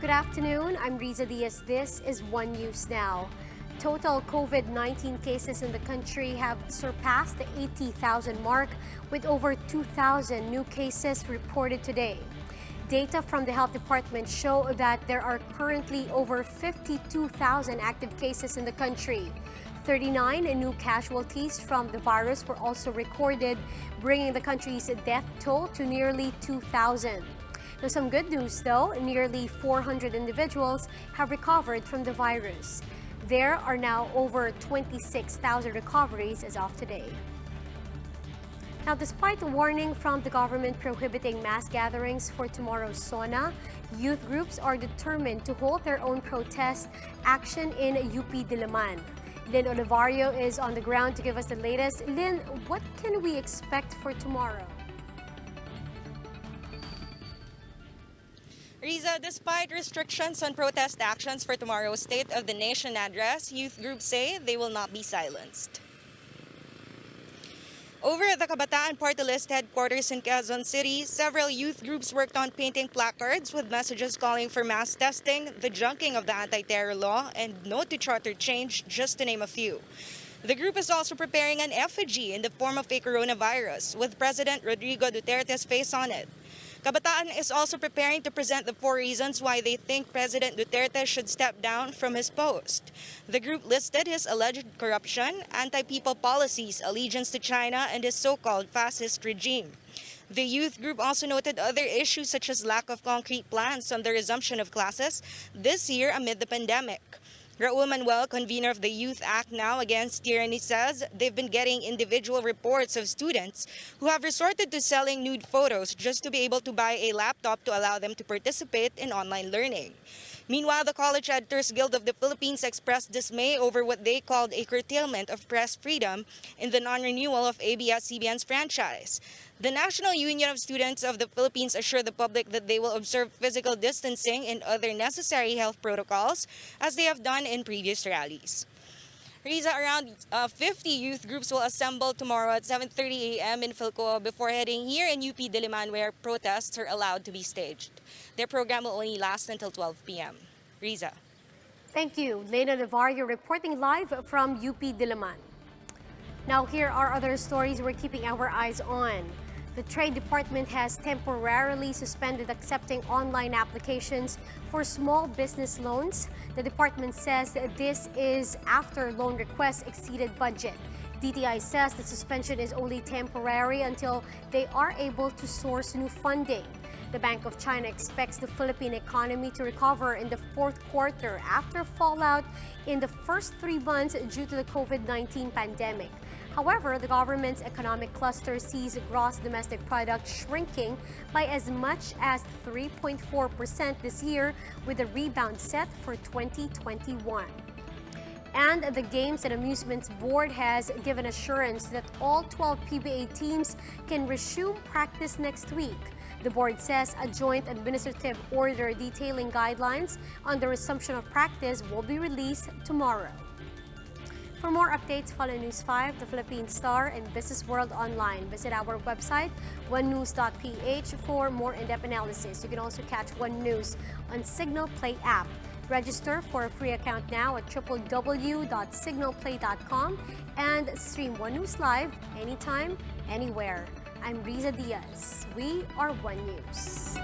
Good afternoon, I'm Riza Diaz. This is One News Now. Total COVID-19 cases in the country have surpassed the 80,000 mark, with over 2,000 new cases reported today. Data from the Health Department show that there are currently over 52,000 active cases in the country. 39 new casualties from the virus were also recorded, bringing the country's death toll to nearly 2,000. Now, some good news though, nearly 400 individuals have recovered from the virus. There are now over 26,000 recoveries as of today. Now, despite the warning from the government prohibiting mass gatherings for tomorrow's SONA, youth groups are determined to hold their own protest action in UP Diliman. Lynn Olivario is on the ground to give us the latest. Lynn, what can we expect for tomorrow? Riza, despite restrictions on protest actions for tomorrow's State of the Nation address, youth groups say they will not be silenced. Over at the Kabataan Party List headquarters in Quezon City, several youth groups worked on painting placards with messages calling for mass testing, the junking of the anti-terror law, and no to charter change, just to name a few. The group is also preparing an effigy in the form of a coronavirus, with President Rodrigo Duterte's face on it. Kabataan is also preparing to present the 4 reasons why they think President Duterte should step down from his post. The group listed his alleged corruption, anti-people policies, allegiance to China, and his so-called fascist regime. The youth group also noted other issues such as lack of concrete plans on the resumption of classes this year amid the pandemic. Raul Manuel, convener of the Youth Act Now Against Tyranny, says they've been getting individual reports of students who have resorted to selling nude photos just to be able to buy a laptop to allow them to participate in online learning. Meanwhile, the College Editors Guild of the Philippines expressed dismay over what they called a curtailment of press freedom in the non-renewal of ABS-CBN's franchise. The National Union of Students of the Philippines assured the public that they will observe physical distancing and other necessary health protocols as they have done in previous rallies. Riza, around 50 youth groups will assemble tomorrow at 7:30 a.m. in Philco before heading here in UP Diliman, where protests are allowed to be staged. Their program will only last until 12 p.m. Riza. Thank you. Lena Navarro reporting live from UP Diliman. Now, here are other stories we're keeping our eyes on. The Trade Department has temporarily suspended accepting online applications for small business loans. The department says this is after loan requests exceeded budget. DTI says the suspension is only temporary until they are able to source new funding. The Bank of China expects the Philippine economy to recover in the fourth quarter after fallout in the first 3 months due to the COVID-19 pandemic. However, the government's economic cluster sees gross domestic product shrinking by as much as 3.4% this year, with a rebound set for 2021. And the Games and Amusements Board has given assurance that all 12 PBA teams can resume practice next week. The board says a joint administrative order detailing guidelines on the resumption of practice will be released tomorrow. For more updates, follow News 5, the Philippine Star, and Business World online. Visit our website, onenews.ph, for more in-depth analysis. You can also catch One News on Signal Play app. Register for a free account now at www.signalplay.com and stream One News live anytime, anywhere. I'm Riza Diaz. We are One News.